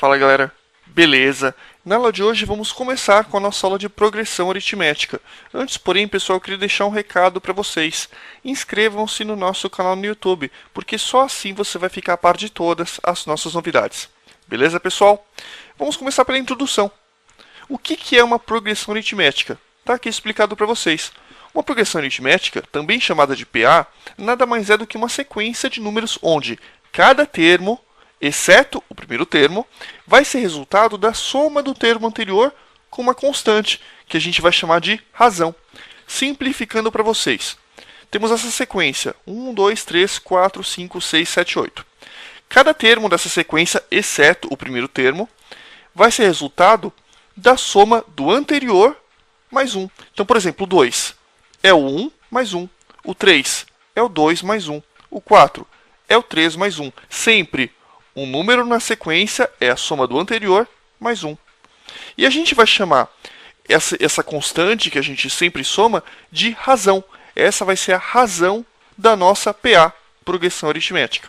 Fala galera, beleza? Na aula de hoje vamos começar com a nossa aula de progressão aritmética. Antes, porém, pessoal, eu queria deixar um recado para vocês. Inscrevam-se no nosso canal no YouTube, porque só assim você vai ficar a par de todas as nossas novidades. Beleza, pessoal? Vamos começar pela introdução. O que é uma progressão aritmética? Está aqui explicado para vocês. Uma progressão aritmética, também chamada de PA, nada mais é do que uma sequência de números onde cada termo, exceto o primeiro termo, vai ser resultado da soma do termo anterior com uma constante, que a gente vai chamar de razão. Simplificando para vocês, temos essa sequência 1, 2, 3, 4, 5, 6, 7, 8. Cada termo dessa sequência, exceto o primeiro termo, vai ser resultado da soma do anterior mais 1. Então, por exemplo, o 2 é o 1 mais 1. O 3 é o 2 mais 1. O 4 é o 3 mais 1. Sempre um número na sequência é a soma do anterior mais 1. E a gente vai chamar essa constante que a gente sempre soma de razão. Essa vai ser a razão da nossa PA, progressão aritmética.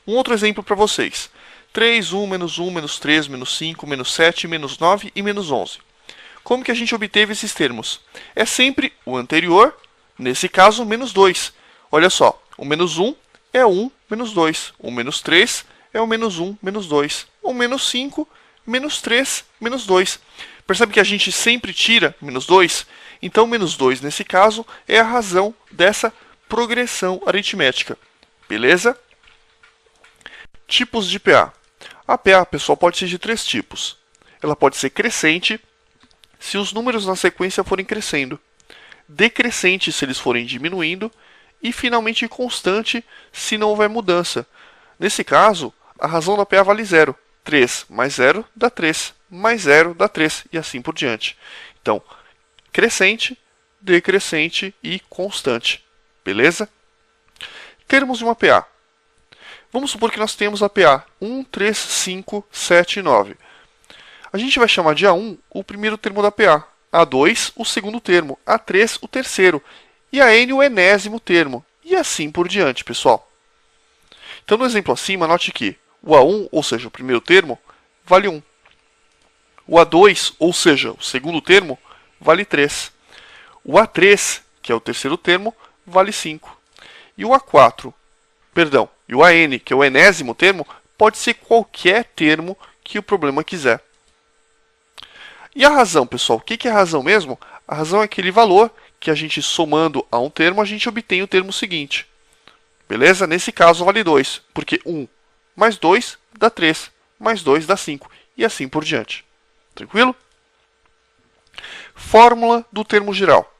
Um outro exemplo para vocês. 3, 1, menos 1, menos 3, menos 5, menos 7, menos 9 e menos 11. Como que a gente obteve esses termos? É sempre o anterior, nesse caso, menos 2. Olha só, o menos 1 é 1 menos 2. O menos 3 é o menos 1 menos 2. O menos 5, menos 3, menos 2. Percebe que a gente sempre tira menos 2? Então, menos 2, nesse caso, é a razão dessa progressão aritmética. Beleza? Tipos de PA. A PA, pessoal, pode ser de 3 tipos. Ela pode ser crescente, se os números na sequência forem crescendo, decrescente se eles forem diminuindo, e finalmente constante se não houver mudança. Nesse caso, a razão da PA vale 0. 3 mais 0 dá 3, mais 0 dá 3, e assim por diante. Então, crescente, decrescente e constante. Beleza? Termos de uma PA. Vamos supor que nós temos a PA 1, 3, 5, 7 e 9. A gente vai chamar de A1 o primeiro termo da PA, A2 o segundo termo, A3 o terceiro e a N o enésimo termo, e assim por diante, pessoal. Então, no exemplo acima, note que o A1, ou seja, o primeiro termo, vale 1. O A2, ou seja, o segundo termo, vale 3. O A3, que é o terceiro termo, vale 5. E o A4, e o AN, que é o enésimo termo, pode ser qualquer termo que o problema quiser. E a razão, pessoal? O que é a razão mesmo? A razão é aquele valor que a gente somando a um termo, a gente obtém o termo seguinte. Beleza? Nesse caso vale 2, porque 1 mais 2 dá 3, mais 2 dá 5, e assim por diante. Tranquilo? Fórmula do termo geral.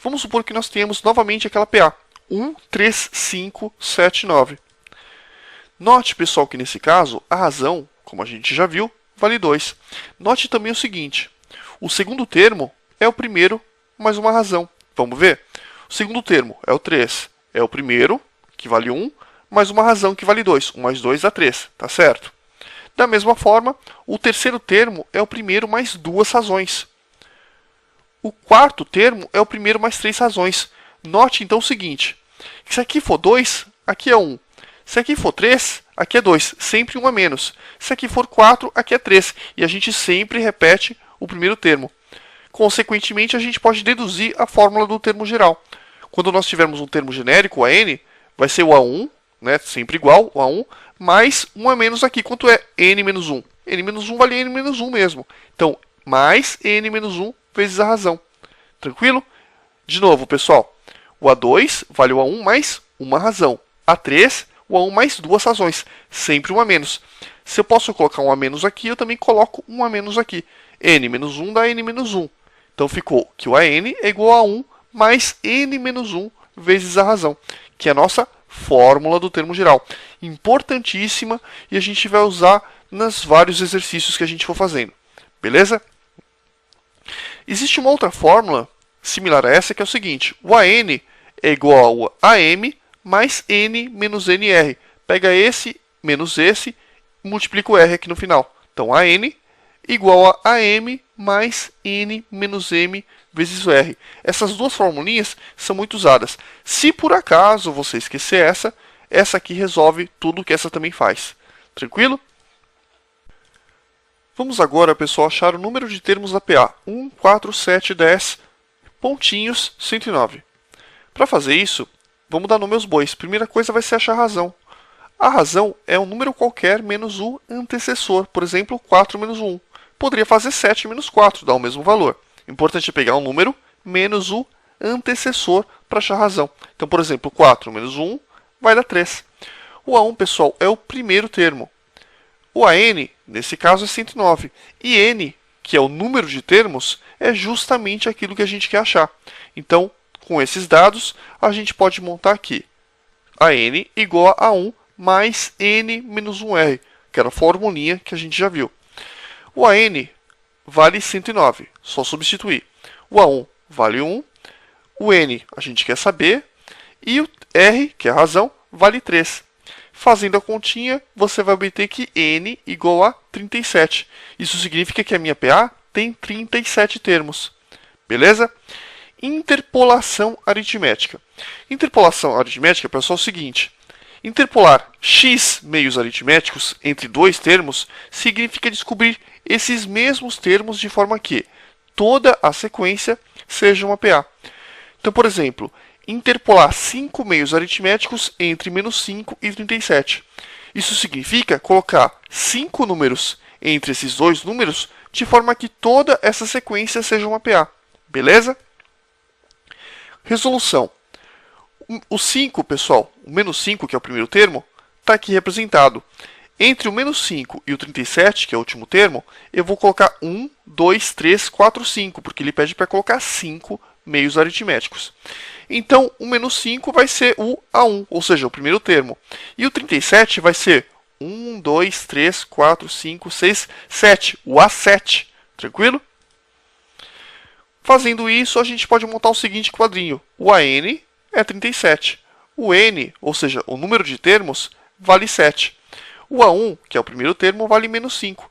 Vamos supor que nós tenhamos novamente aquela PA. 1, 3, 5, 7, 9. Note, pessoal, que nesse caso, a razão, como a gente já viu, vale 2. Note também o seguinte, o segundo termo é o primeiro mais uma razão. Vamos ver? O segundo termo é o 3, é o primeiro, que vale 1, mais uma razão que vale 2. 1 mais 2 dá 3, tá certo? Da mesma forma, o terceiro termo é o primeiro mais 2 razões. O quarto termo é o primeiro mais 3 razões. Note então o seguinte, se aqui for 2, aqui é 1. Se aqui for 3, aqui é 2, sempre 1 a menos. Se aqui for 4, aqui é 3. E a gente sempre repete o primeiro termo. Consequentemente, a gente pode deduzir a fórmula do termo geral. Quando nós tivermos um termo genérico, o AN, vai ser o A1, né, sempre igual, o A1, mais 1 a menos aqui. Quanto é N menos 1? N menos 1 vale N menos 1 mesmo. Então, mais N menos 1 vezes a razão. Tranquilo? De novo, pessoal. O A2 vale o A1 mais uma razão. A3, o A1 mais 2 razões. Sempre 1 a menos. Se eu posso colocar 1 a menos aqui, eu também coloco 1 a menos aqui. N menos 1 dá N menos 1. Então ficou que o AN é igual a 1 mais N menos 1 vezes a razão, que é a nossa fórmula do termo geral. Importantíssima, e a gente vai usar nos vários exercícios que a gente for fazendo. Beleza? Existe uma outra fórmula similar a essa, que é o seguinte. O AN é igual a AM mais N menos NR. Pega esse menos esse e multiplica o R aqui no final. Então, AN igual a AM mais N menos M vezes o R. Essas duas formulinhas são muito usadas. Se por acaso você esquecer essa aqui resolve tudo o que essa também faz. Tranquilo? Vamos agora, pessoal, achar o número de termos da PA. 1, 4, 7, 10, pontinhos, 109. Para fazer isso, vamos dar nome aos bois. Primeira coisa vai ser achar a razão. A razão é um número qualquer menos o antecessor. Por exemplo, 4 menos 1. Poderia fazer 7 menos 4, dá o mesmo valor. O importante é pegar um número menos o antecessor para achar a razão. Então, por exemplo, 4 menos 1 vai dar 3. O A1, pessoal, é o primeiro termo. O AN, nesse caso, é 109. E N, que é o número de termos, é justamente aquilo que a gente quer achar. Então, com esses dados, a gente pode montar aqui AN igual a 1 mais N menos 1R, que era a formulinha que a gente já viu. O AN vale 109, só substituir. O A1 vale 1, o N a gente quer saber, e o R, que é a razão, vale 3. Fazendo a continha, você vai obter que N igual a 37. Isso significa que a minha PA tem 37 termos. Beleza? Interpolação aritmética. Interpolação aritmética, pessoal, é o seguinte. Interpolar x meios aritméticos entre dois termos significa descobrir esses mesmos termos de forma que toda a sequência seja uma PA. Então, por exemplo, interpolar 5 meios aritméticos entre menos 5 e 37. Isso significa colocar 5 números entre esses dois números de forma que toda essa sequência seja uma PA. Beleza? Resolução. O 5, pessoal, o menos 5, que é o primeiro termo, está aqui representado. Entre o menos 5 e o 37, que é o último termo, eu vou colocar 1, 2, 3, 4, 5, porque ele pede para colocar 5 meios aritméticos. Então, o menos 5 vai ser o A1, ou seja, o primeiro termo. E o 37 vai ser 1, 2, 3, 4, 5, 6, 7, o A7. Tranquilo? Fazendo isso, a gente pode montar o seguinte quadrinho. O AN é 37. O N, ou seja, o número de termos, vale 7. O A1, que é o primeiro termo, vale menos 5.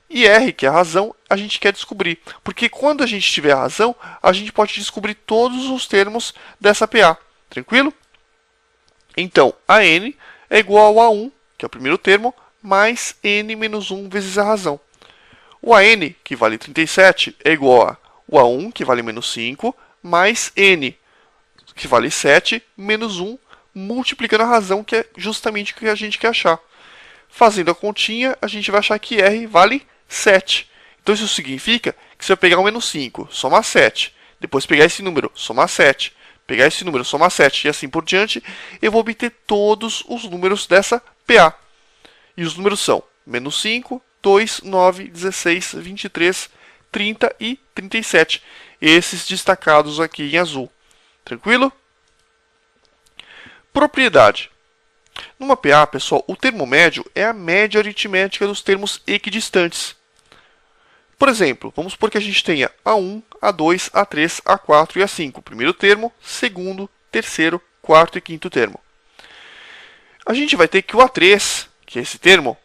E R, que é a razão, a gente quer descobrir. Porque quando a gente tiver a razão, a gente pode descobrir todos os termos dessa PA. Tranquilo? Então, AN é igual ao A1, que é o primeiro termo, mais N menos 1 vezes a razão. O AN, que vale 37, é igual a o A1, que vale menos 5, mais N, que vale 7, menos 1, multiplicando a razão, que é justamente o que a gente quer achar. Fazendo a continha, a gente vai achar que R vale 7. Então isso significa que se eu pegar o menos 5, somar 7, depois pegar esse número, somar 7, pegar esse número, somar 7 e assim por diante, eu vou obter todos os números dessa PA. E os números são menos 5, 2, 9, 16, 23, 30 e 37. Esses destacados aqui em azul. Tranquilo? Propriedade. Numa PA, pessoal, o termo médio é a média aritmética dos termos equidistantes. Por exemplo, vamos supor que a gente tenha A1, A2, A3, A4 e A5. Primeiro termo, segundo, terceiro, quarto e quinto termo. A gente vai ter que o A3, que é esse termo,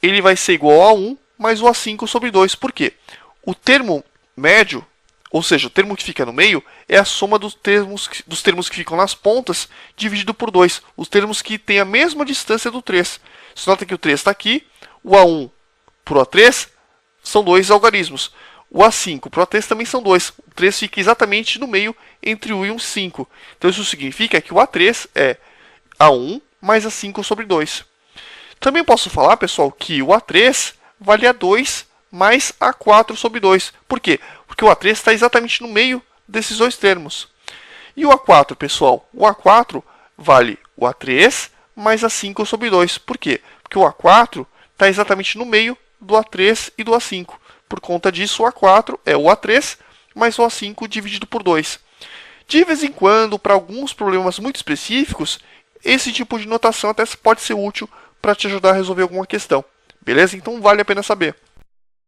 ele vai ser igual a 1 mais o A5 sobre 2. Por quê? O termo médio, ou seja, o termo que fica no meio, é a soma dos termos que ficam nas pontas dividido por 2. Os termos que têm a mesma distância do 3. Você nota que o 3 está aqui, o A1 para o A3 são 2 algarismos. O A5 para o A3 também são 2. O 3 fica exatamente no meio entre o 1 e o 5. Então isso significa que o A3 é A1 mais A5 sobre 2. Também posso falar, pessoal, que o A3 vale a 2 mais A4 sobre 2. Por quê? Porque o A3 está exatamente no meio desses dois termos. E o A4, pessoal? O A4 vale o A3 mais A5 sobre 2. Por quê? Porque o A4 está exatamente no meio do A3 e do A5. Por conta disso, o A4 é o A3 mais o A5 dividido por 2. De vez em quando, para alguns problemas muito específicos, esse tipo de notação até pode ser útil para te ajudar a resolver alguma questão. Beleza? Então vale a pena saber.